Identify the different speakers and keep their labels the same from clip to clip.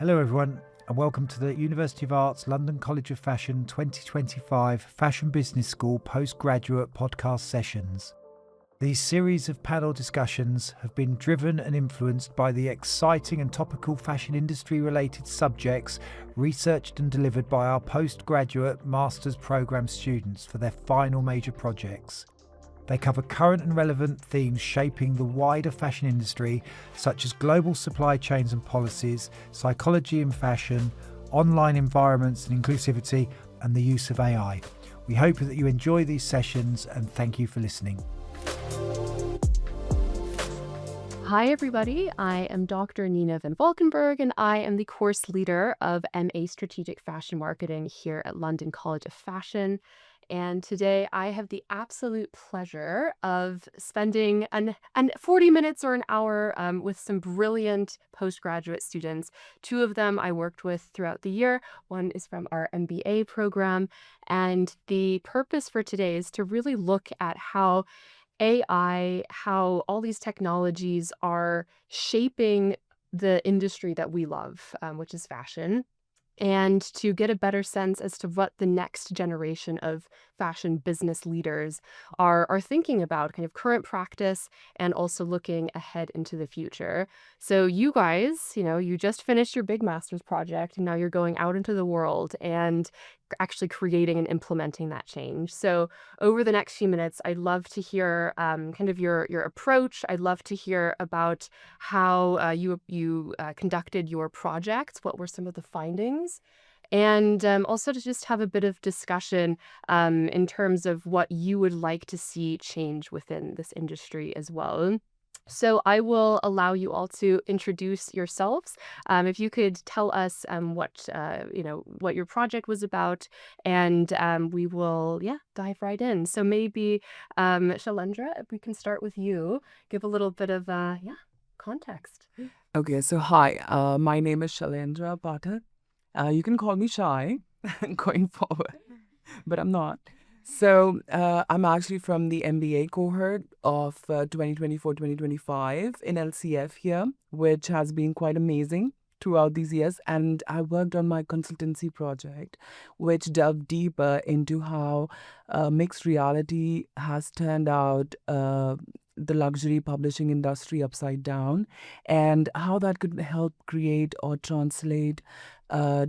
Speaker 1: Hello everyone and welcome to the University of Arts London College of Fashion 2025 Fashion Business School postgraduate podcast sessions. These series of panel discussions have been driven and influenced by the exciting and topical fashion industry related subjects researched and delivered by our postgraduate master's programme students for their final major projects. They cover current and relevant themes shaping the wider fashion industry, such as global supply chains and policies, psychology in fashion, online environments and inclusivity, and the use of AI. We hope that you enjoy these sessions and thank you for listening.
Speaker 2: Hi everybody, I am Dr. Nina van Volkinburg and I am the course leader of MA Strategic Fashion Marketing here at London College of Fashion. And today I have the absolute pleasure of spending 40 minutes or an hour with some brilliant postgraduate students. Two of them I worked with throughout the year. One is from our MBA program. And the purpose for today is to really look at how AI, how all these technologies are shaping the industry that we love, which is fashion, and to get a better sense as to what the next generation of fashion business leaders are thinking about, kind of current practice and also looking ahead into the future. So you guys, you just finished your big master's project and now you're going out into the world and actually creating and implementing that change. So over the next few minutes, I'd love to hear kind of your approach. I'd love to hear about how you conducted your projects. What were some of the findings? And also to just have a bit of discussion in terms of what you would like to see change within this industry as well. So I will allow you all to introduce yourselves. If you could tell us what your project was about, and we will dive right in. So maybe Shailendra, if we can start with you, give a little bit of context.
Speaker 3: Okay, so hi, my name is Shailendra Pathak. You can call me Shy going forward, but I'm not. So I'm actually from the MBA cohort of 2024-2025 in LCF here, which has been quite amazing throughout these years. And I worked on my consultancy project, which delved deeper into how mixed reality has turned out the luxury publishing industry upside down, and how that could help create or translate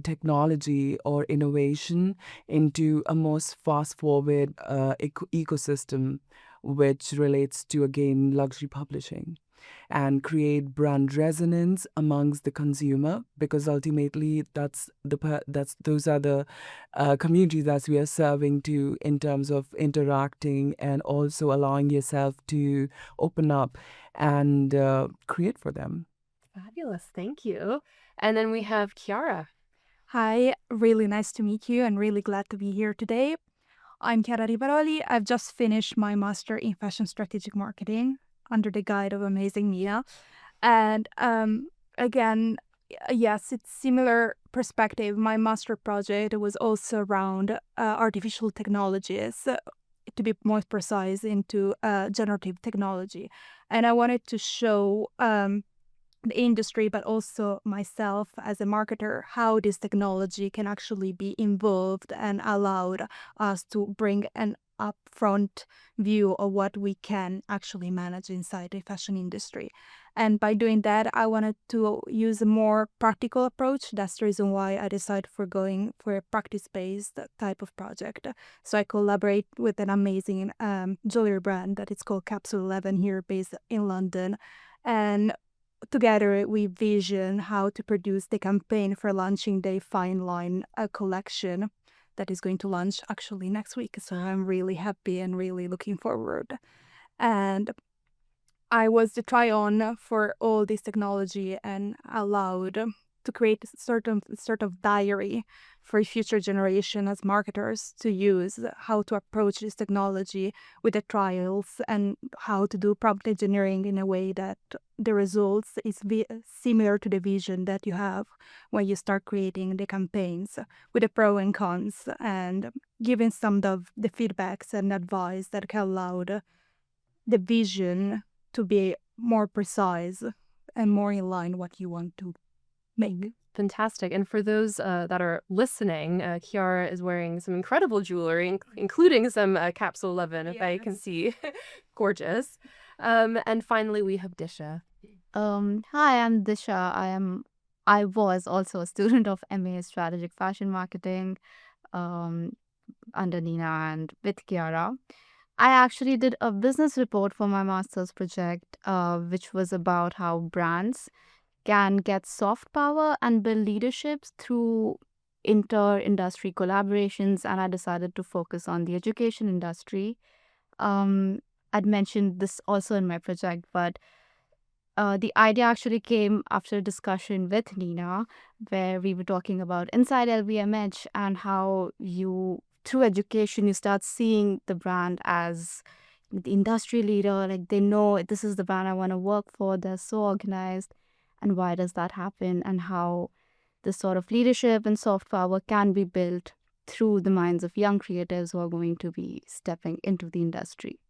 Speaker 3: technology or innovation into a more fast-forward ecosystem, which relates to, again, luxury publishing, and create brand resonance amongst the consumer, because ultimately those are the communities that we are serving to in terms of interacting and also allowing yourself to open up and create for them.
Speaker 2: Fabulous, thank you. And then we have Chiara.
Speaker 4: Hi, really nice to meet you and really glad to be here today. I'm Chiara Rivaroli. I've just finished my master in fashion strategic marketing under the guide of amazing Mia. And again, yes, it's similar perspective. My master project was also around artificial technologies, to be more precise, into generative technology. And I wanted to show the industry, but also myself as a marketer, how this technology can actually be involved and allowed us to bring an upfront view of what we can actually manage inside the fashion industry. And by doing that, I wanted to use a more practical approach. That's the reason why I decided for going for a practice-based type of project. So I collaborate with an amazing jewelry brand that is called Capsule 11 here based in London. And together we vision how to produce the campaign for launching the fine line collection that is going to launch actually next week. So I'm really happy and really looking forward. And I was the try-on for all this technology and allowed to create a sort of diary for future generation as marketers to use, how to approach this technology with the trials and how to do prompt engineering in a way that the results is similar to the vision that you have when you start creating the campaigns, with the pros and cons, and giving some of the feedbacks and advice that can allow the vision to be more precise and more in line what you want to make.
Speaker 2: Fantastic. And for those that are listening, Chiara is wearing some incredible jewelry, including some Capsule 11, if I can see. Gorgeous. And finally, we have Disha.
Speaker 5: Hi, I'm Disha. I was also a student of MA Strategic Fashion Marketing um, under Nina and with Chiara. I actually did a business report for my master's project, which was about how brands can get soft power and build leaderships through inter-industry collaborations, and I decided to focus on the education industry. Um, I'd mentioned this also in my project, but the idea actually came after a discussion with Nina, where we were talking about inside LVMH and how you, through education, you start seeing the brand as the industry leader. Like they know this is the brand I want to work for. They're so organized. And why does that happen? And how this sort of leadership and soft power can be built through the minds of young creatives who are going to be stepping into the industry.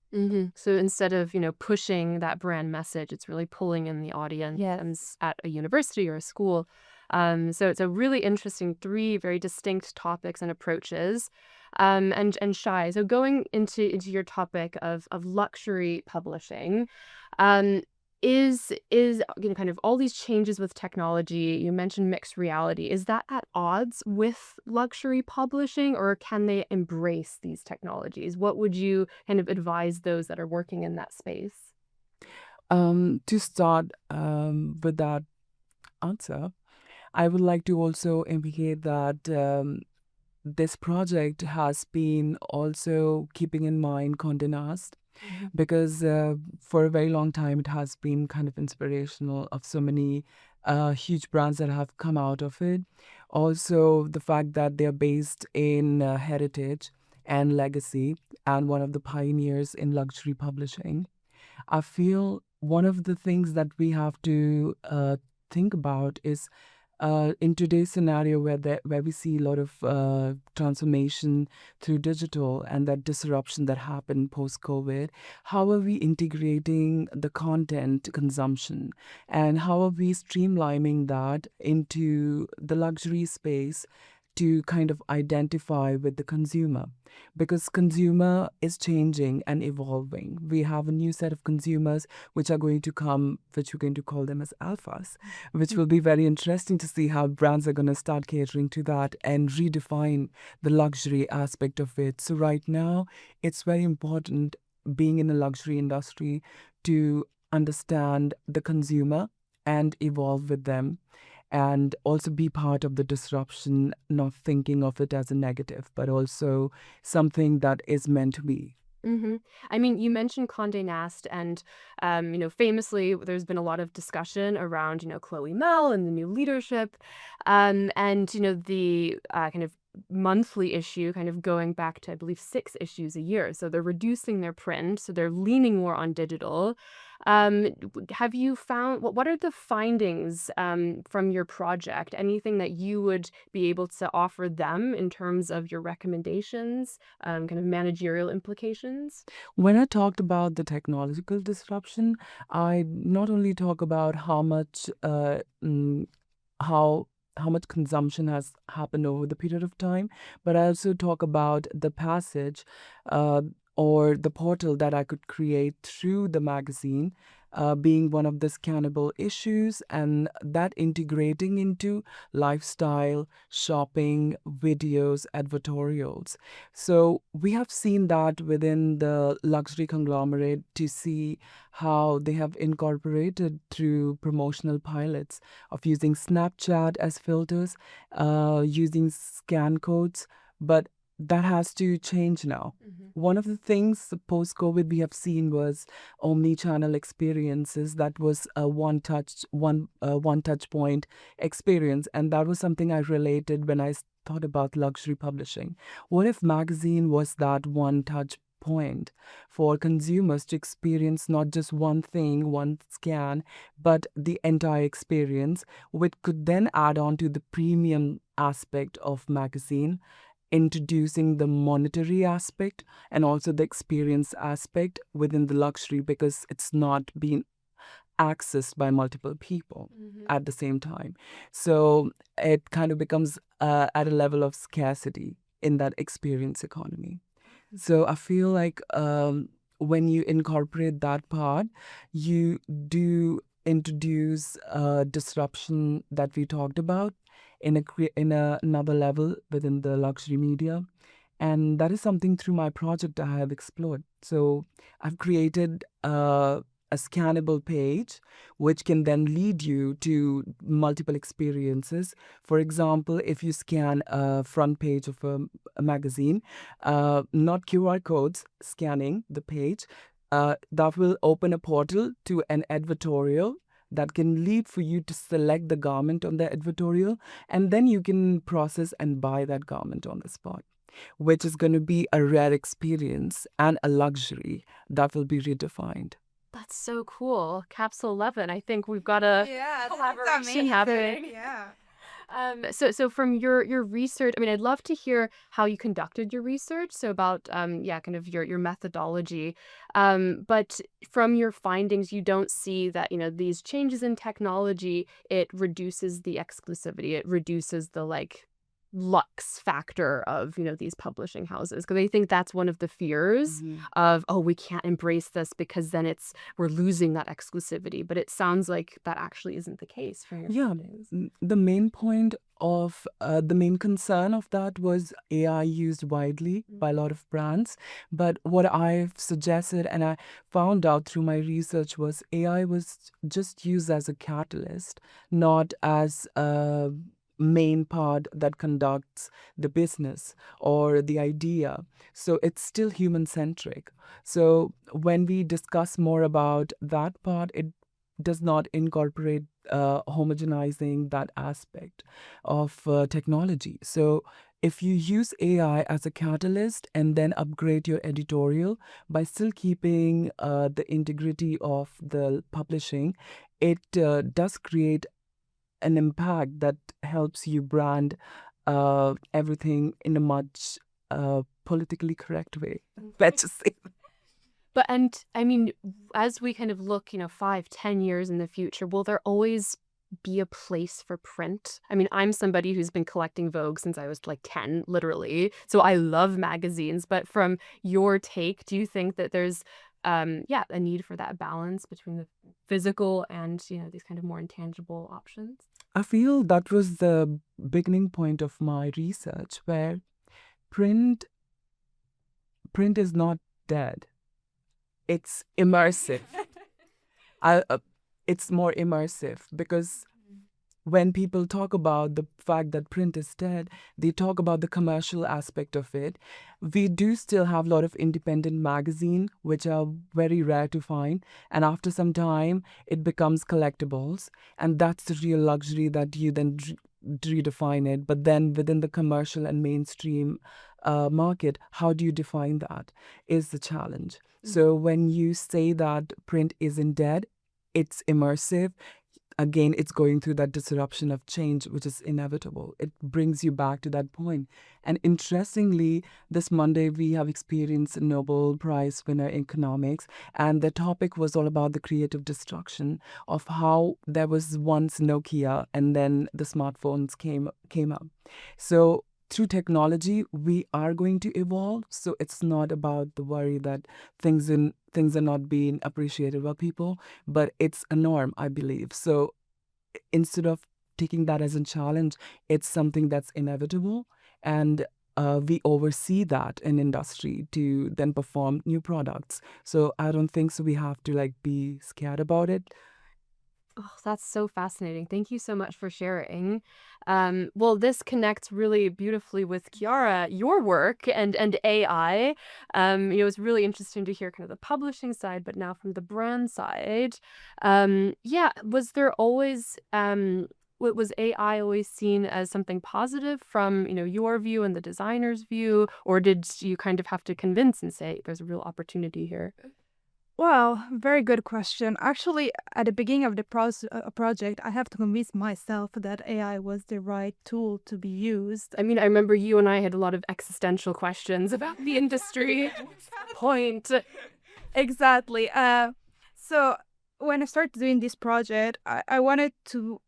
Speaker 2: So instead of, pushing that brand message, it's really pulling in the audience at a university or a school. So it's a really interesting 3 very distinct topics and approaches. And Shai, so going into your topic of luxury publishing, is kind of all these changes with technology. You mentioned mixed reality. Is that at odds with luxury publishing, or can they embrace these technologies? What would you kind of advise those that are working in that space?
Speaker 3: To start with that answer, I would like to also indicate that this project has been also keeping in mind Condé Nast, because for a very long time it has been kind of inspirational of so many huge brands that have come out of it. Also, the fact that they are based in heritage and legacy and one of the pioneers in luxury publishing. I feel one of the things that we have to think about is in today's scenario where we see a lot of transformation through digital and that disruption that happened post-COVID, how are we integrating the content consumption and how are we streamlining that into the luxury space to kind of identify with the consumer, because consumer is changing and evolving. We have a new set of consumers which are going to come, which we're going to call them as alphas, which will be very interesting to see how brands are going to start catering to that and redefine the luxury aspect of it. So right now, it's very important, being in the luxury industry, to understand the consumer and evolve with them, and also be part of the disruption, not thinking of it as a negative, but also something that is meant to be.
Speaker 2: I mean, you mentioned Condé Nast, and famously, there's been a lot of discussion around Chloe Mel and the new leadership, and the kind of monthly issue, kind of going back to, I believe, 6 issues a year. So they're reducing their print, so they're leaning more on digital. Have you found what are the findings from your project? Anything that you would be able to offer them in terms of your recommendations, kind of managerial implications?
Speaker 3: When I talked about the technological disruption, I not only talk about how much how much consumption has happened over the period of time, but I also talk about the passage uh, or the portal that I could create through the magazine, being one of the scannable issues, and that integrating into lifestyle, shopping, videos, advertorials. So we have seen that within the luxury conglomerate, to see how they have incorporated through promotional pilots of using Snapchat as filters, using scan codes, but that has to change now. One of the things post-COVID we have seen was omni-channel experiences. That was a one touch point experience, and that was something I related when I thought about luxury publishing. What if magazine was that one touch point for consumers to experience not just one thing, one scan, but the entire experience, which could then add on to the premium aspect of magazine, introducing the monetary aspect and also the experience aspect within the luxury, because it's not been accessed by multiple people at the same time. So it kind of becomes at a level of scarcity in that experience economy. So I feel like when you incorporate that part, you do introduce disruption that we talked about in another level within the luxury media. And that is something through my project I have explored. So I've created a scannable page, which can then lead you to multiple experiences. For example, if you scan a front page of a magazine, not QR codes, scanning the page, that will open a portal to an advertorial that can lead for you to select the garment on the advertorial, and then you can process and buy that garment on the spot, which is going to be a rare experience and a luxury that will be redefined.
Speaker 2: That's so cool. Capsule 11. I think we've got a collaboration happening.
Speaker 4: Yeah.
Speaker 2: So from your research, I mean, I'd love to hear how you conducted your research. So about kind of your methodology. But from your findings, you don't see that, these changes in technology, it reduces the exclusivity. It reduces the lux factor of these publishing houses, because I think that's one of the fears of, oh, we can't embrace this because then we're losing that exclusivity. But it sounds like that actually isn't the case from your findings.
Speaker 3: The main point of the main concern of that was AI used widely by a lot of brands. But what I've suggested and I found out through my research was AI was just used as a catalyst, not as a main part that conducts the business or the idea. So it's still human centric. So when we discuss more about that part, it does not incorporate homogenizing that aspect of technology. So if you use AI as a catalyst and then upgrade your editorial by still keeping the integrity of the publishing, it does create an impact that helps you brand everything in a much politically correct way. Let's just say.
Speaker 2: But, and I mean, as we kind of look, 5-10 years in the future, will there always be a place for print? I mean, I'm somebody who's been collecting Vogue since I was 10, literally. So I love magazines. But from your take, do you think that there's a need for that balance between the physical and, these kind of more intangible options?
Speaker 3: I feel that was the beginning point of my research, where print is not dead. It's immersive. It's more immersive, because when people talk about the fact that print is dead, they talk about the commercial aspect of it. We do still have a lot of independent magazines, which are very rare to find. And after some time, it becomes collectibles. And that's the real luxury that you then redefine it. But then within the commercial and mainstream market, how do you define that is the challenge. So when you say that print isn't dead, it's immersive. Again, it's going through that disruption of change, which is inevitable. It brings you back to that point. And interestingly, this Monday, we have experienced a Nobel Prize winner in economics. And the topic was all about the creative destruction of how there was once Nokia and then the smartphones came up. So through technology, we are going to evolve. So it's not about the worry that things are not being appreciated by people, but it's a norm, I believe. So instead of taking that as a challenge, it's something that's inevitable. And we oversee that in industry to then perform new products. So I don't think so we have to be scared about it.
Speaker 2: Oh, that's so fascinating. Thank you so much for sharing. Well, this connects really beautifully with Chiara, your work and AI. It's really interesting to hear kind of the publishing side, but now from the brand side. Was there always was AI always seen as something positive from your view and the designer's view, or did you kind of have to convince and say there's a real opportunity here?
Speaker 4: Well, very good question. Actually, at the beginning of the project, I have to convince myself that AI was the right tool to be used.
Speaker 2: I mean, I remember you and I had a lot of existential questions about the industry. Point.
Speaker 4: Exactly. So when I started doing this project, I wanted to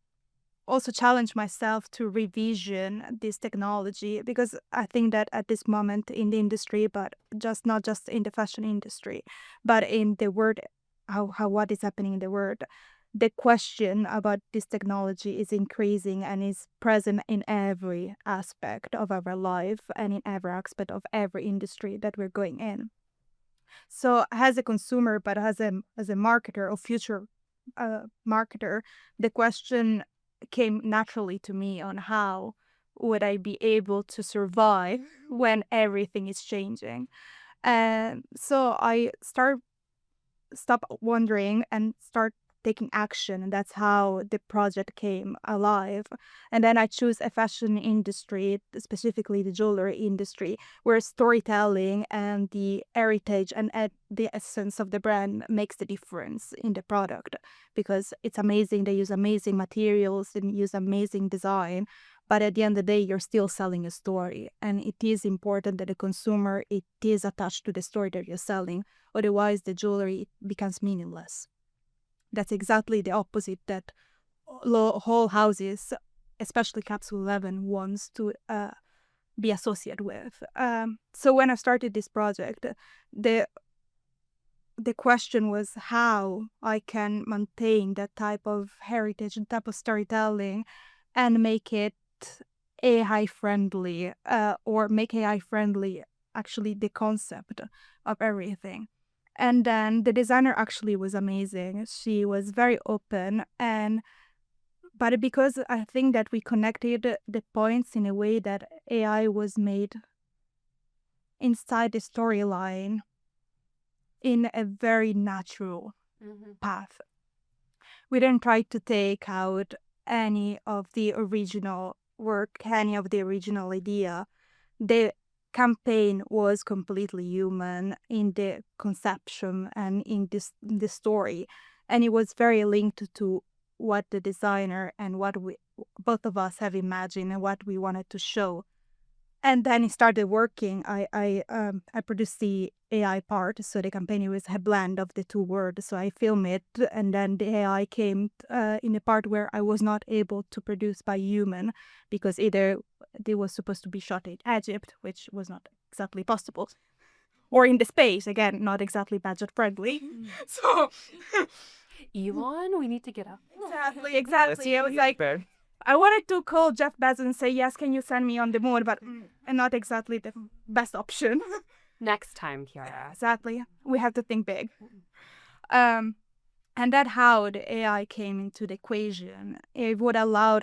Speaker 4: also challenge myself to revision this technology, because I think that at this moment in the industry, but just not just in the fashion industry, but in the world, how what is happening in the world, the question about this technology is increasing and is present in every aspect of our life and in every aspect of every industry that we're going in. So as a consumer, but as a marketer or future marketer, the question came naturally to me on how would I be able to survive when everything is changing. And so I stop wondering and start taking action, and that's how the project came alive. And then I choose a fashion industry, specifically the jewelry industry, where storytelling and the heritage and the essence of the brand makes the difference in the product, because it's amazing. They use amazing materials and use amazing design, but at the end of the day, you're still selling a story, and it is important that the consumer, it is attached to the story that you're selling. Otherwise, the jewelry becomes meaningless. That's exactly the opposite that whole houses, especially Capsule 11, wants to be associated with. So when I started this project, the question was how I can maintain that type of heritage and type of storytelling and make it AI friendly, or make AI friendly actually the concept of everything. And then the designer actually was amazing. She was very open, and but because I think that we connected the points in a way that AI was made inside the storyline in a very natural path. We didn't try to take out any of the original work, any of the original idea. The campaign was completely human in the conception and in the story, and it was very linked to what the designer and what we both of us have imagined and what we wanted to show. And then it started working. I produced the AI part, so the campaign was a blend of the two words. So I filmed it, and then the AI came in a part where I was not able to produce by human, because either they was supposed to be shot in Egypt, which was not exactly possible, or in the space, again, not exactly budget friendly. So
Speaker 2: Elon, we need to get up.
Speaker 4: exactly. I was like, I wanted to call Jeff Bezos and say, yes, can you send me on the moon? But not exactly the best option.
Speaker 2: Next time, Chiara.
Speaker 4: Exactly. We have to think big. And that's how the AI came into the equation. It would allow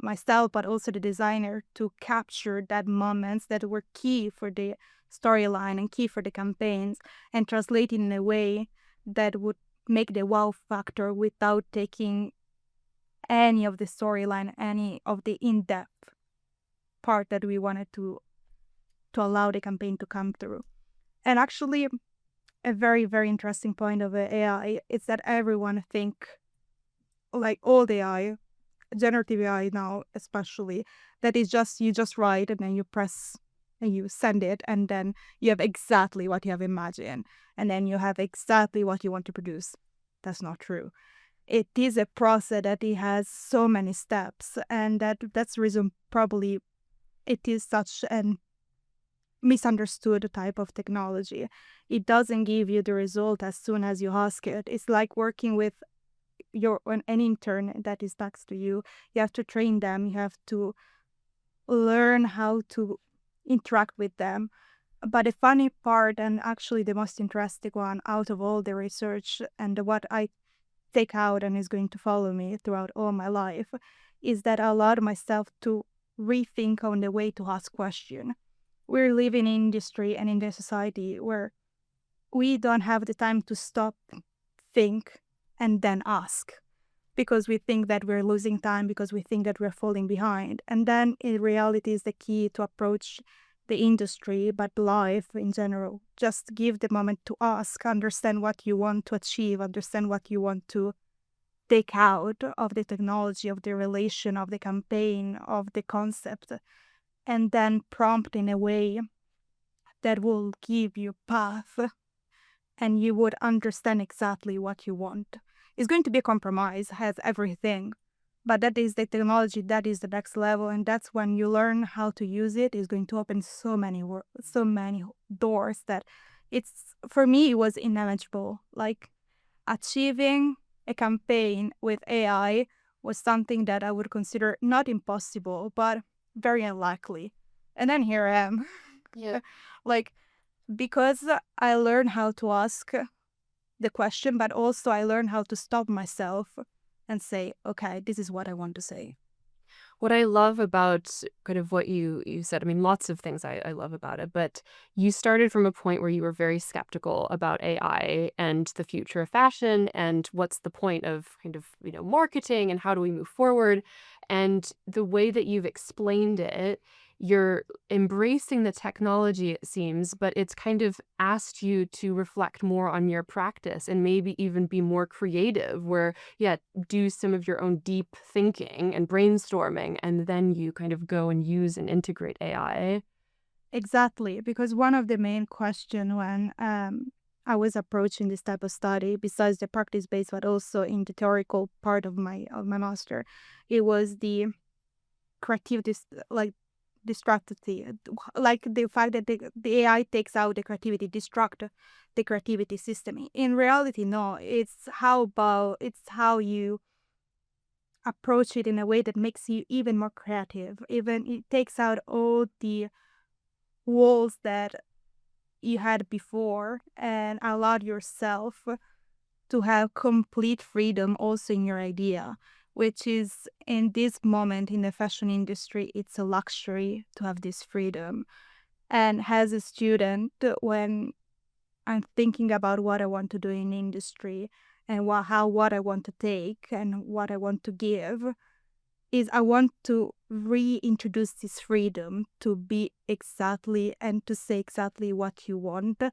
Speaker 4: myself, but also the designer, to capture that moments that were key for the storyline and key for the campaigns, and translate it in a way that would make the wow factor without taking any of the storyline, any of the in-depth part that we wanted to allow the campaign to come through. And actually, a very, very interesting point of AI is that everyone think, like all the AI, generative AI now especially, that is just, you just write and then you press and you send it, and then you have exactly what you have imagined, and then you have exactly what you want to produce. That's not true. It is a process that it has so many steps, and that's the reason probably it is such an misunderstood type of technology. It doesn't give you the result as soon as you ask it. It's like working with an intern that is next to you. You have to train them. You have to learn how to interact with them. But the funny part, and actually the most interesting one out of all the research and what I take out and is going to follow me throughout all my life, is that I allowed myself to rethink on the way to ask questions. We're living in industry and in the society where we don't have the time to stop, think, and then ask, because we think that we're losing time, because we think that we're falling behind. And then in reality is the key to approach the industry, but life in general. Just give the moment to ask, understand what you want to achieve, understand what you want to take out of the technology, of the relation, of the campaign, of the concept, and then prompt in a way that will give you path, and you would understand exactly what you want. It's going to be a compromise, has everything. But that is the technology, that is the next level, and that's when you learn how to use it. It's going to open so many doors that for me, it was inimaginable. Like achieving a campaign with AI was something that I would consider not impossible, but very unlikely. And then here I am.
Speaker 2: Yeah.
Speaker 4: Like, because I learned how to ask the question, but also I learned how to stop myself and say, okay, this is what I want to say.
Speaker 2: What I love about kind of what you said, I mean, lots of things I love about it, but you started from a point where you were very skeptical about AI and the future of fashion and what's the point of kind of, marketing and how do we move forward. And the way that you've explained it, you're embracing the technology, it seems, but it's kind of asked you to reflect more on your practice and maybe even be more creative, where, yeah, do some of your own deep thinking and brainstorming, and then you kind of go and use and integrate AI.
Speaker 4: Exactly, because one of the main questions when I was approaching this type of study, besides the practice-based, but also in the theoretical part of my master, it was the creativity, like destructivity, like the fact that the AI takes out the creativity, destruct the creativity system. In reality, no, it's how you approach it in a way that makes you even more creative. Even it takes out all the walls that you had before and allowed yourself to have complete freedom also in your idea, which is in this moment in the fashion industry, it's a luxury to have this freedom. And as a student, when I'm thinking about what I want to do in industry and what I want to take and what I want to give, is I want to reintroduce this freedom to be exactly and to say exactly what you want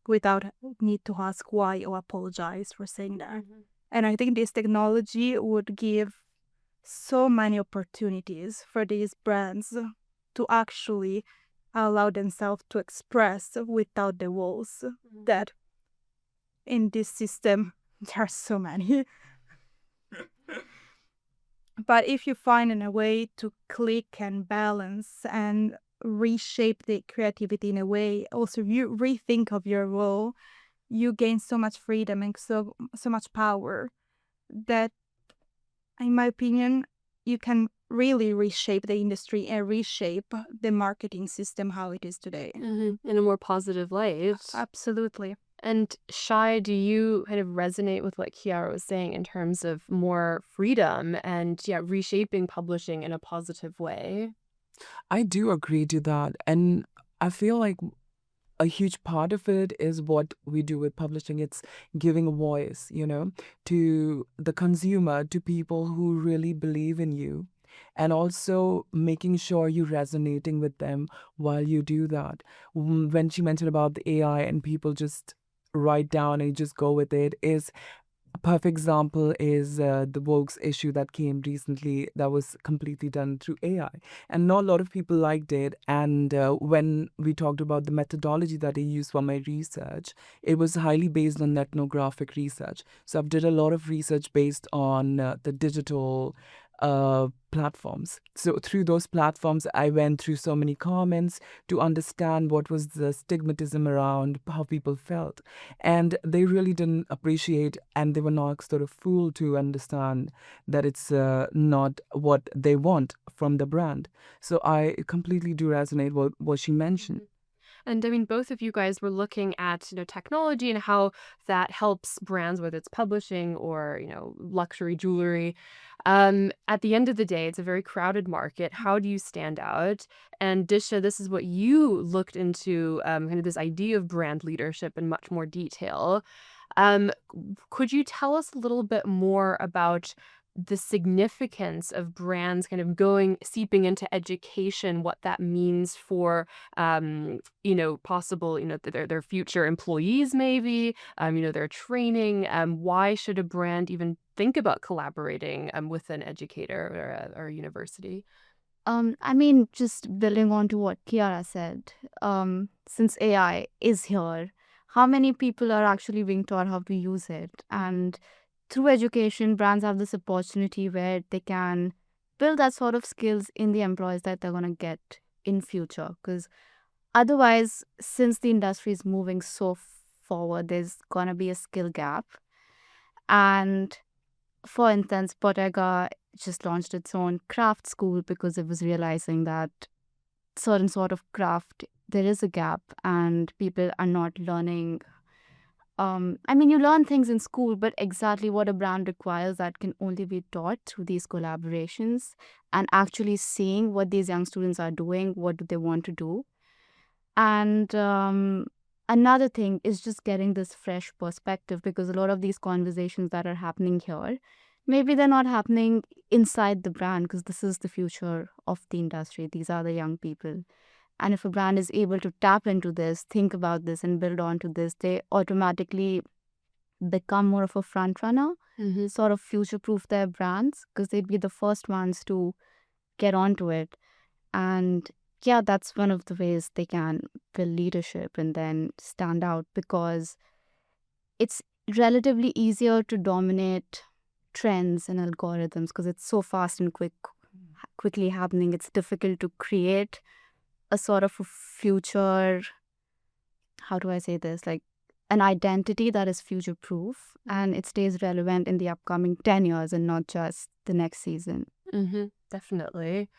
Speaker 4: without need to ask why or apologize for saying that. And I think this technology would give so many opportunities for these brands to actually allow themselves to express without the walls that in this system there are so many. But if you find a way to click and balance and reshape the creativity in a way, also you rethink of your role, you gain so much freedom and so much power that, in my opinion, you can really reshape the industry and reshape the marketing system how it is today.
Speaker 2: In a more positive light.
Speaker 4: Absolutely.
Speaker 2: And Shai, do you kind of resonate with what Chiara was saying in terms of more freedom and, yeah, reshaping publishing in a positive way?
Speaker 3: I do agree to that. And I feel like a huge part of it is what we do with publishing. It's giving a voice, to the consumer, to people who really believe in you, and also making sure you're resonating with them while you do that. When she mentioned about the AI and people just write down and just go with it, is a perfect example is the Vogue's issue that came recently that was completely done through AI. And not a lot of people liked it. And when we talked about the methodology that I used for my research, it was highly based on ethnographic research. So I've did a lot of research based on the digital platforms. So through those platforms, I went through so many comments to understand what was the stigmatism around how people felt. And they really didn't appreciate, and they were not sort of fooled to understand that it's not what they want from the brand. So I completely do resonate with what she mentioned.
Speaker 2: And I mean, both of you guys were looking at, technology and how that helps brands, whether it's publishing or, luxury jewelry. At the end of the day, it's a very crowded market. How do you stand out? And Disha, this is what you looked into, kind of this idea of brand leadership in much more detail. Could you tell us a little bit more about the significance of brands kind of seeping into education, what that means for, possible, their future employees, maybe, their training. Why should a brand even think about collaborating with an educator or a university?
Speaker 5: I mean, just building on to what Chiara said, since AI is here, how many people are actually being taught how to use it? And through education, brands have this opportunity where they can build that sort of skills in the employees that they're going to get in future. Because otherwise, since the industry is moving so forward, there's going to be a skill gap. And for instance, Bottega just launched its own craft school because it was realizing that certain sort of craft, there is a gap and people are not learning. I mean, you learn things in school, but exactly what a brand requires, that can only be taught through these collaborations and actually seeing what these young students are doing, what do they want to do. And another thing is just getting this fresh perspective, because a lot of these conversations that are happening here, maybe they're not happening inside the brand, because this is the future of the industry. These are the young people. And if a brand is able to tap into this, think about this, and build onto this, they automatically become more of a front runner, sort of future proof their brands, because they'd be the first ones to get onto it. And yeah, that's one of the ways they can build leadership and then stand out, because it's relatively easier to dominate trends and algorithms because it's so fast and quickly happening. It's difficult to create a sort of a future, how do I say this, like an identity that is future proof and it stays relevant in the upcoming 10 years and not just the next season.
Speaker 2: Definitely.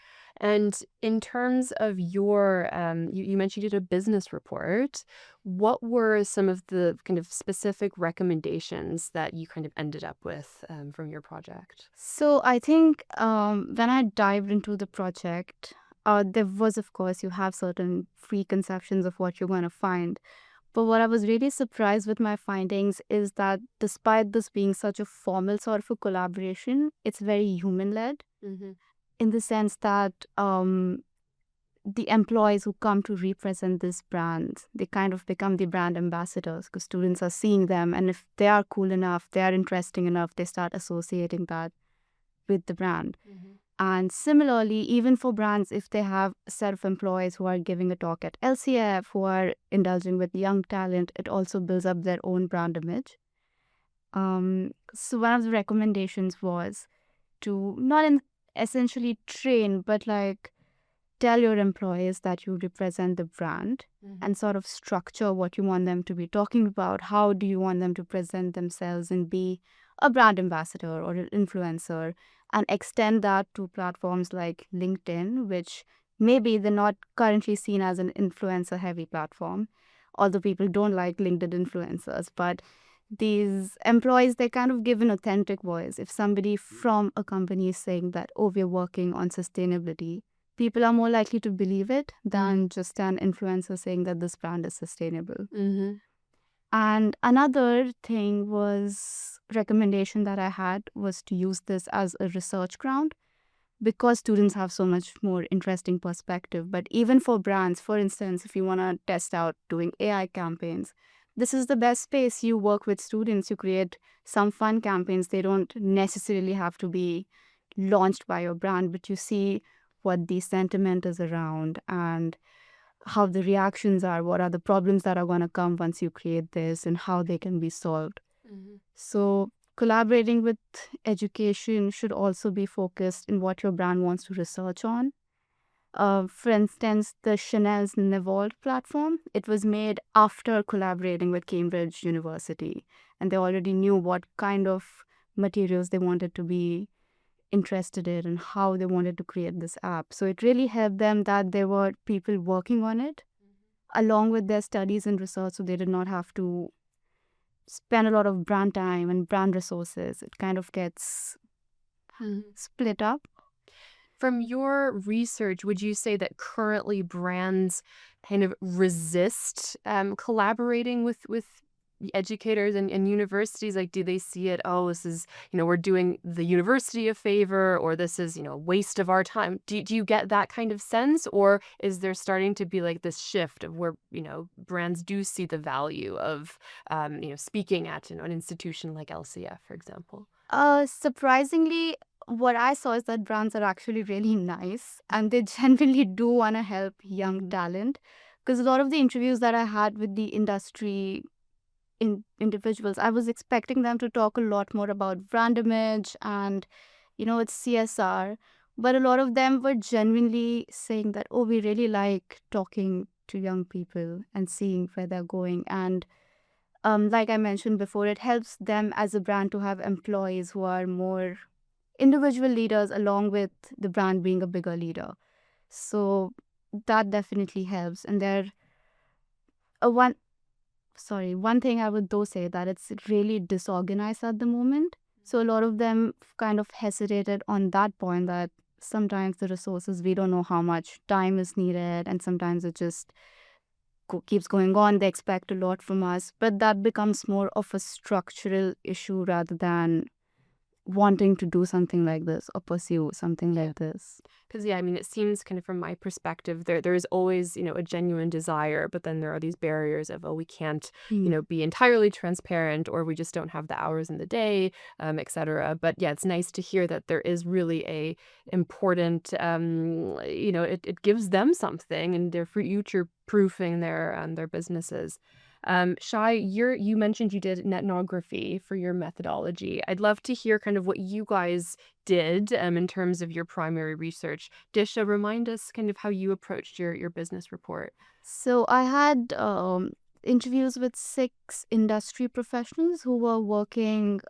Speaker 2: And in terms of your, you mentioned you did a business report. What were some of the kind of specific recommendations that you kind of ended up with from your project?
Speaker 5: So I think when I dived into the project, there was, of course, you have certain preconceptions of what you're going to find. But what I was really surprised with my findings is that despite this being such a formal sort of a collaboration, it's very human-led in the sense that the employees who come to represent this brand, they kind of become the brand ambassadors because students are seeing them. And if they are cool enough, they are interesting enough, they start associating that with the brand. And similarly, even for brands, if they have a set of employees who are giving a talk at LCF, who are indulging with young talent, it also builds up their own brand image. So one of the recommendations was to not essentially train, but like tell your employees that you represent the brand and sort of structure what you want them to be talking about. How do you want them to present themselves and be a brand ambassador or an influencer, and extend that to platforms like LinkedIn, which maybe they're not currently seen as an influencer-heavy platform, although people don't like LinkedIn influencers. But these employees, they kind of give an authentic voice. If somebody from a company is saying that, oh, we're working on sustainability, people are more likely to believe it than just an influencer saying that this brand is sustainable. And another thing was, recommendation that I had was to use this as a research ground, because students have so much more interesting perspective. But even for brands, for instance, if you want to test out doing AI campaigns, this is the best space. You work with students, you create some fun campaigns. They don't necessarily have to be launched by your brand, but you see what the sentiment is around and how the reactions are, what are the problems that are going to come once you create this and how they can be solved. So collaborating with education should also be focused in what your brand wants to research on. For instance, the Chanel's Nevold platform, it was made after collaborating with Cambridge University, and they already knew what kind of materials they wanted to be interested in and how they wanted to create this app. So it really helped them that there were people working on it along with their studies and research, so they did not have to spend a lot of brand time and brand resources. It kind of gets split up.
Speaker 2: From your research, would you say that currently brands kind of resist collaborating with educators and universities? Like, do they see it, oh, this is, we're doing the university a favor, or this is, a waste of our time? Do you get that kind of sense? Or is there starting to be like this shift of where, brands do see the value of, speaking at an institution like LCF, for example?
Speaker 5: Surprisingly, what I saw is that brands are actually really nice and they genuinely do want to help young talent. Because a lot of the interviews that I had with the industry individuals. I was expecting them to talk a lot more about brand image and, it's CSR. But a lot of them were genuinely saying that, oh, we really like talking to young people and seeing where they're going. And like I mentioned before, it helps them as a brand to have employees who are more individual leaders along with the brand being a bigger leader. So that definitely helps. And one one thing I would though say that it's really disorganized at the moment. So a lot of them kind of hesitated on that point that sometimes the resources, we don't know how much time is needed, and sometimes it just keeps going on. They expect a lot from us, but that becomes more of a structural issue rather than wanting to do something like this or pursue something like this.
Speaker 2: Because, yeah, I mean, it seems kind of from my perspective, there is always, a genuine desire, but then there are these barriers of, oh, we can't, be entirely transparent, or we just don't have the hours in the day, et cetera. But yeah, it's nice to hear that there is really a important, it gives them something, and they're future proofing their businesses. Shai, you mentioned you did ethnography for your methodology. I'd love to hear kind of what you guys did in terms of your primary research. Disha, remind us kind of how you approached your business report.
Speaker 5: So I had interviews with 6 industry professionals who were working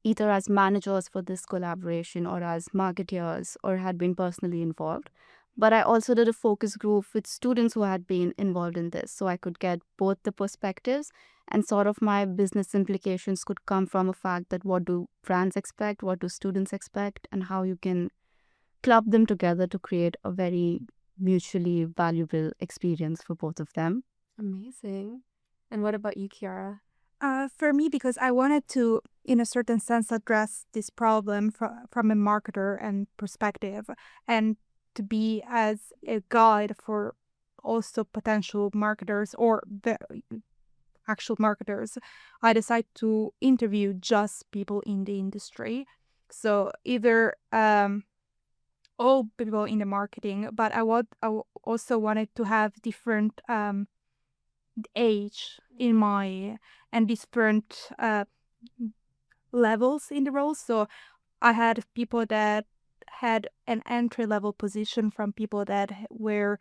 Speaker 5: either as managers for this collaboration or as marketeers or had been personally involved. But I also did a focus group with students who had been involved in this, so I could get both the perspectives, and sort of my business implications could come from a fact that what do brands expect, what do students expect, and how you can club them together to create a very mutually valuable experience for both of them.
Speaker 2: Amazing. And what about you, Chiara?
Speaker 4: For me, because I wanted to, in a certain sense, address this problem from a marketer and perspective, and to be as a guide for also potential marketers or the actual marketers, I decided to interview just people in the industry. So either all people in the marketing, but I also wanted to have different age in my and different levels in the role. So I had people that had an entry-level position from people that were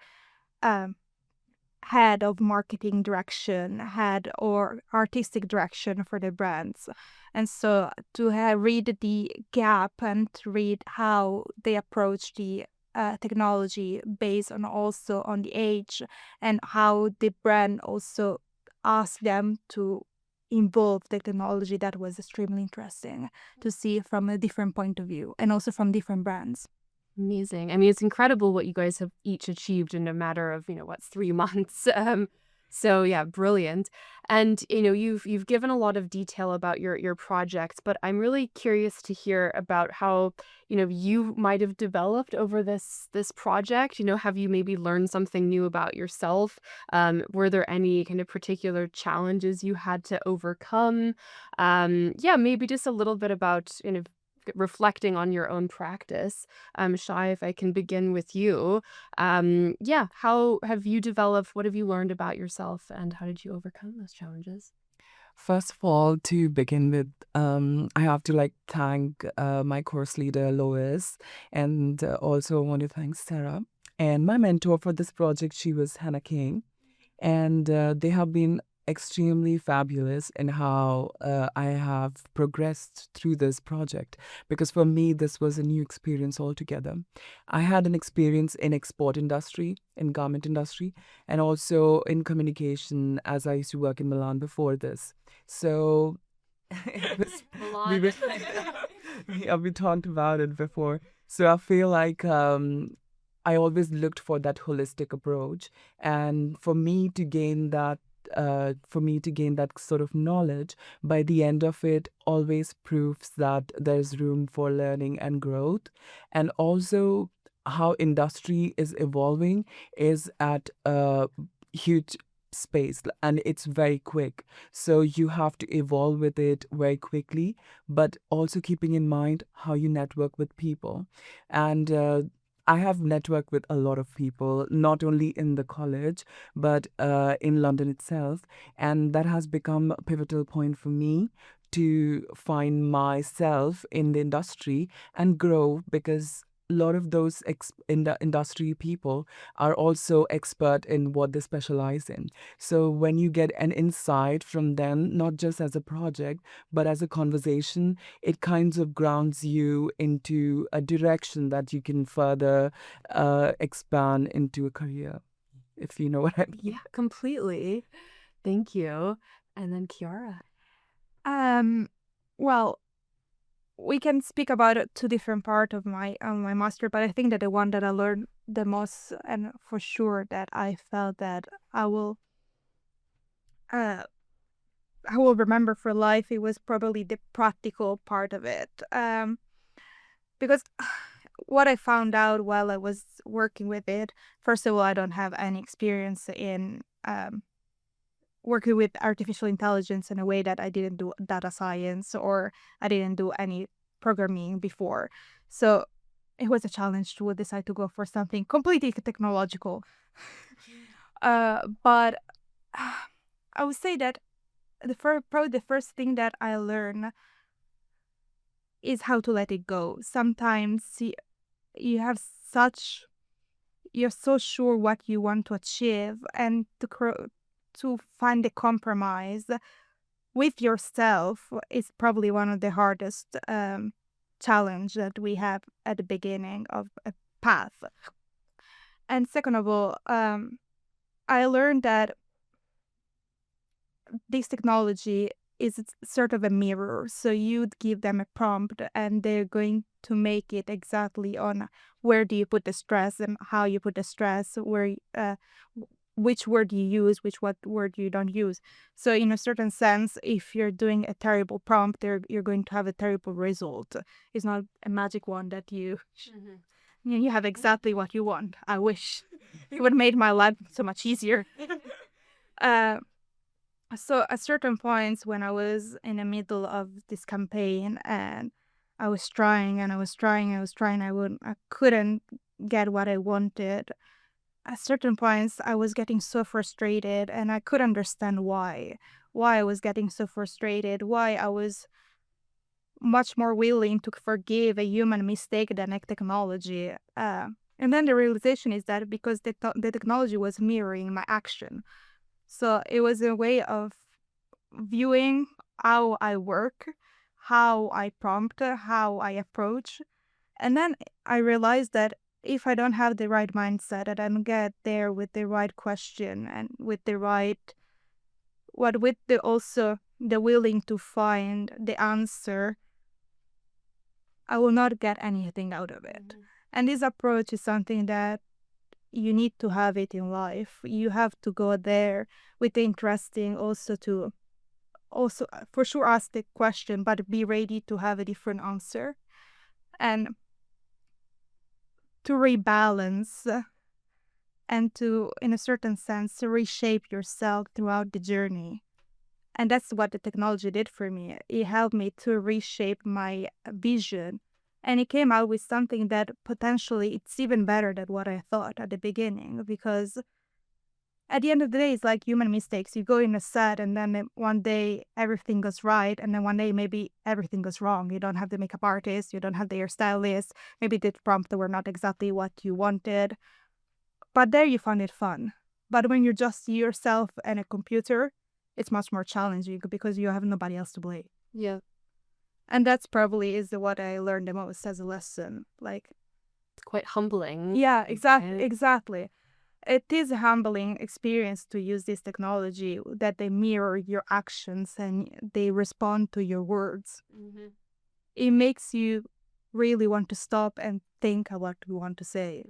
Speaker 4: head of marketing direction, head or artistic direction for the brands. And so to read the gap and to read how they approach the technology based on also on the age, and how the brand also asked them to involve the technology, that was extremely interesting to see from a different point of view and also from different brands.
Speaker 2: Amazing. I mean, it's incredible what you guys have each achieved in a matter of, 3 months. So yeah, brilliant. And you've given a lot of detail about your projects, but I'm really curious to hear about how you might have developed over this project. Have you maybe learned something new about yourself? Were there any kind of particular challenges you had to overcome? Yeah, maybe just a little bit about reflecting on your own practice. Shai, if I can begin with you. Yeah, how have you developed, what have you learned about yourself, and how did you overcome those challenges?
Speaker 3: First of all, to begin with, I have to thank my course leader, Lois, and also want to thank Sarah. And my mentor for this project, she was Hannah King. And they have been extremely fabulous in how I have progressed through this project, because for me this was a new experience altogether. I had an experience in export industry, in garment industry, and also in communication, as I used to work in Milan before this. So it was, we talked about it before. So I feel like I always looked for that holistic approach, and for me to gain that sort of knowledge, by the end of it always proves that there's room for learning and growth. And also how industry is evolving is at a huge space, and it's very quick, so you have to evolve with it very quickly, but also keeping in mind how you network with people. And I have networked with a lot of people, not only in the college, but in London itself. And that has become a pivotal point for me to find myself in the industry and grow, because a lot of those in the industry people are also expert in what they specialize in. So when you get an insight from them, not just as a project, but as a conversation, it kinds of grounds you into a direction that you can further expand into a career, if you know what I mean.
Speaker 2: Yeah, completely. Thank you. And then Chiara.
Speaker 4: Well, we can speak about two different parts of my master, but I think that the one that I learned the most, and for sure that I felt that uh I will remember for life, it was probably the practical part of it. Because what I found out while I was working with it, first of all, I don't have any experience in working with artificial intelligence in a way that I didn't do data science or I didn't do any programming before. So it was a challenge to decide to go for something completely technological. But I would say that probably the first thing that I learned is how to let it go. Sometimes you have you're so sure what you want to achieve, and to find a compromise with yourself is probably one of the hardest challenge that we have at the beginning of a path. And second of all, I learned that this technology is sort of a mirror. So you'd give them a prompt and they're going to make it exactly on where do you put the stress and how you put the stress, which word you use, what word you don't use. So in a certain sense, if you're doing a terrible prompt, you're going to have a terrible result. It's not a magic one that you have exactly what you want. I wish it would have made my life so much easier. So at certain points when I was in the middle of this campaign and I was trying, I couldn't get what I wanted. At certain points I was getting so frustrated and I could understand why I was getting so frustrated, why I was much more willing to forgive a human mistake than a technology. And then the realization is that because the technology was mirroring my action. So it was a way of viewing how I work, how I prompt, how I approach. And then I realized that if I don't have the right mindset, I don't get there with the right question and with the also the willing to find the answer, I will not get anything out of it. And this approach is something that you need to have it in life. You have to go there with the interesting also for sure ask the question, but be ready to have a different answer and to rebalance and to, in a certain sense, reshape yourself throughout the journey. And that's what the technology did for me. It helped me to reshape my vision. And it came out with something that potentially it's even better than what I thought at the beginning, because at the end of the day, it's like human mistakes. You go in a set and then one day everything goes right. And then one day maybe everything goes wrong. You don't have the makeup artist. You don't have the hairstylist. Maybe the prompts were not exactly what you wanted. But there you find it fun. But when you're just yourself and a computer, it's much more challenging because you have nobody else to blame.
Speaker 2: Yeah.
Speaker 4: And that's probably is what I learned the most as a lesson. Like,
Speaker 2: it's quite humbling.
Speaker 4: Yeah, exactly. It is a humbling experience to use this technology that they mirror your actions and they respond to your words. It makes you really want to stop and think of what you want to say.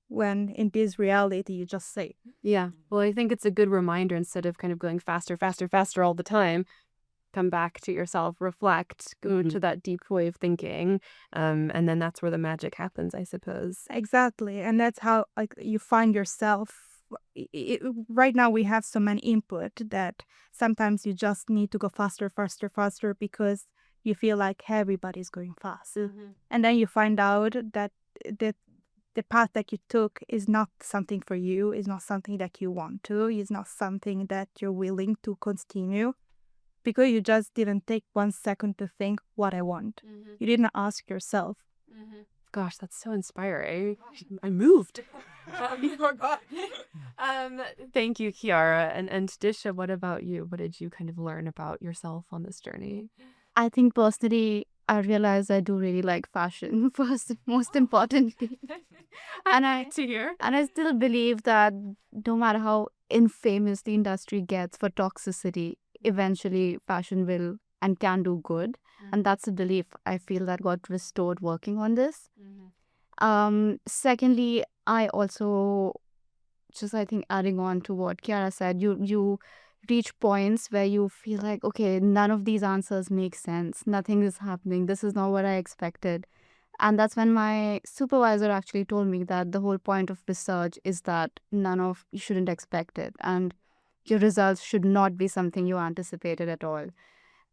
Speaker 4: When in this reality, you just say.
Speaker 2: Yeah. Well, I think it's a good reminder, instead of kind of going faster all the time, come back to yourself, reflect, go to that deep way of thinking. And then that's where the magic happens, I suppose.
Speaker 4: Exactly. And that's how you find yourself. Right now we have so many input that sometimes you just need to go faster because you feel like everybody's going fast. And then you find out that the the path that you took is not something for you, is not something that you want to, is not something that you're willing to continue, because you just didn't take 1 second to think what I want. You didn't ask yourself.
Speaker 2: Gosh, that's so inspiring. I'm moved. Thank you, Chiara. And Disha, what about you? What did you kind of learn about yourself on this journey?
Speaker 5: I think personally, I realized I do really like fashion first, most importantly. And I
Speaker 2: To hear.
Speaker 5: and I still believe that no matter how infamous the industry gets for toxicity, eventually fashion will and can do good. And that's a belief I feel that got restored working on this. Secondly, I also just I think adding on to what Chiara said, you reach points where you feel like, okay, none of these answers make sense. Nothing is happening. This is not what I expected. And that's when my supervisor actually told me that the whole point of research is that you shouldn't expect it. And your results should not be something you anticipated at all.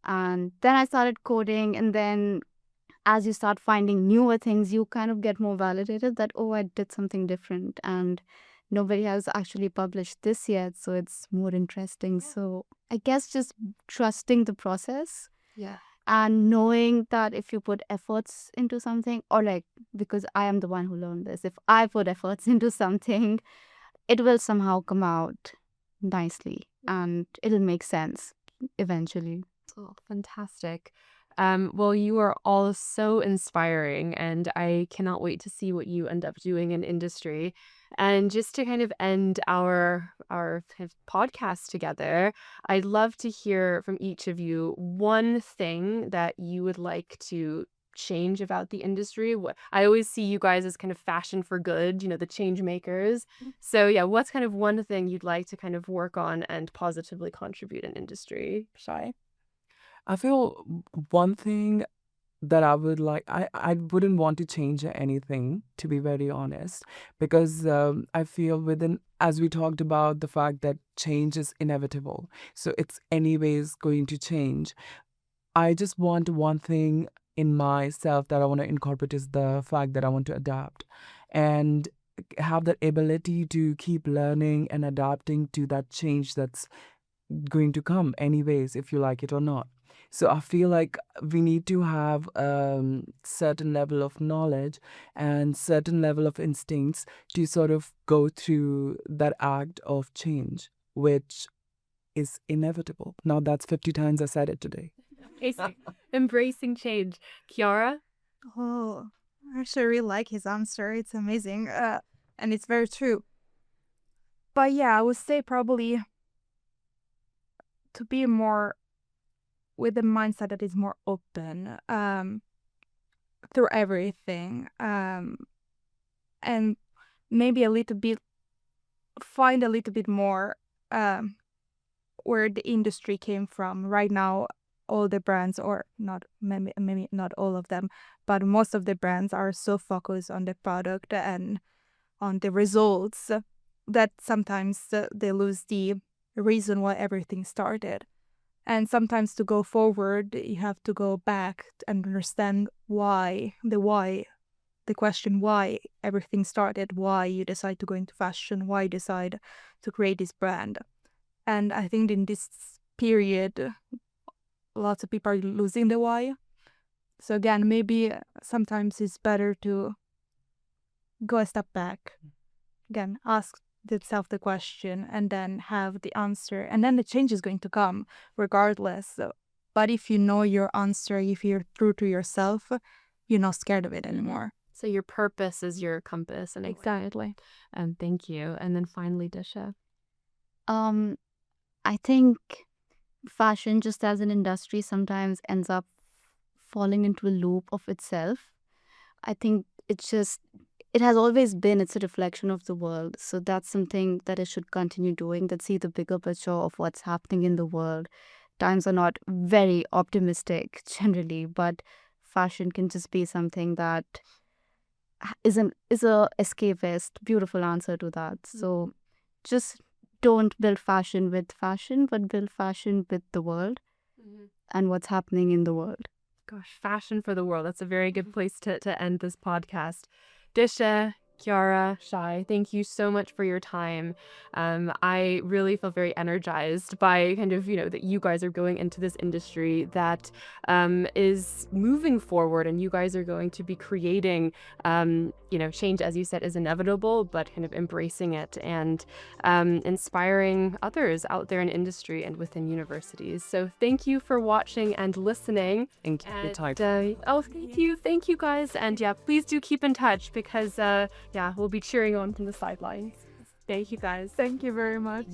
Speaker 5: And then I started coding, and then as you start finding newer things, you kind of get more validated that, oh, I did something different. And nobody has actually published this yet, so it's more interesting. So I guess just trusting the process.
Speaker 2: Yeah.
Speaker 5: And knowing that if you put efforts into something, or like, because I am the one who learned this, if I put efforts into something, it will somehow come out nicely and it'll make sense eventually.
Speaker 2: Oh, fantastic. Well, you are all so inspiring, and I cannot wait to see what you end up doing in industry. And just to kind of end our kind of podcast together, I'd love to hear from each of you one thing that you would like to change about the industry. I always see you guys as kind of fashion for good, the change makers. So yeah, what's kind of one thing you'd like to kind of work on and positively contribute in industry? Shai?
Speaker 3: I feel one thing that I would like, I wouldn't want to change anything, to be very honest, because I feel as we talked about the fact that change is inevitable. So it's anyways going to change. I just want one thing in myself that I want to incorporate is the fact that I want to adapt and have that ability to keep learning and adapting to that change that's going to come anyways, if you like it or not. So I feel like we need to have certain level of knowledge and certain level of instincts to sort of go through that act of change, which is inevitable. Now that's 50 times I said it today.
Speaker 2: Embracing change. Chiara?
Speaker 4: Oh, I actually really like his answer. It's amazing. And it's very true. But yeah, I would say probably to be more with a mindset that is more open through everything, and maybe find a little bit more where the industry came from. Right now, all the brands, or not, maybe not all of them, but most of the brands are so focused on the product and on the results that sometimes they lose the reason why everything started. And sometimes to go forward, you have to go back and understand the question why everything started, why you decide to go into fashion, why you decide to create this brand. And I think in this period, lots of people are losing the why. So again, maybe sometimes it's better to go a step back. Again, ask itself the question and then have the answer, and then the change is going to come regardless. But if you know your answer, if you're true to yourself, you're not scared of it anymore.
Speaker 2: So your purpose is your compass. And
Speaker 4: Exactly.
Speaker 2: thank you. And then finally, Disha.
Speaker 5: I think fashion, just as an industry, sometimes ends up falling into a loop of itself. I think it has always been, it's a reflection of the world. So that's something that it should continue doing, that see the bigger picture of what's happening in the world. Times are not very optimistic generally, but fashion can just be something that is a escapist, beautiful answer to that. So just don't build fashion with fashion, but build fashion with the world and what's happening in the world.
Speaker 2: Gosh, fashion for the world. That's a very good place to end this podcast. Disha, Chiara, Shai, thank you so much for your time. I really feel very energized by kind of, that you guys are going into this industry that is moving forward, and you guys are going to be creating, change, as you said, is inevitable, but kind of embracing it and inspiring others out there in industry and within universities. So thank you for watching and listening.
Speaker 3: Thank you for your time.
Speaker 2: Thank you guys. And yeah, please do keep in touch because we'll be cheering on from the sidelines. Thank you guys.
Speaker 4: Thank you very much.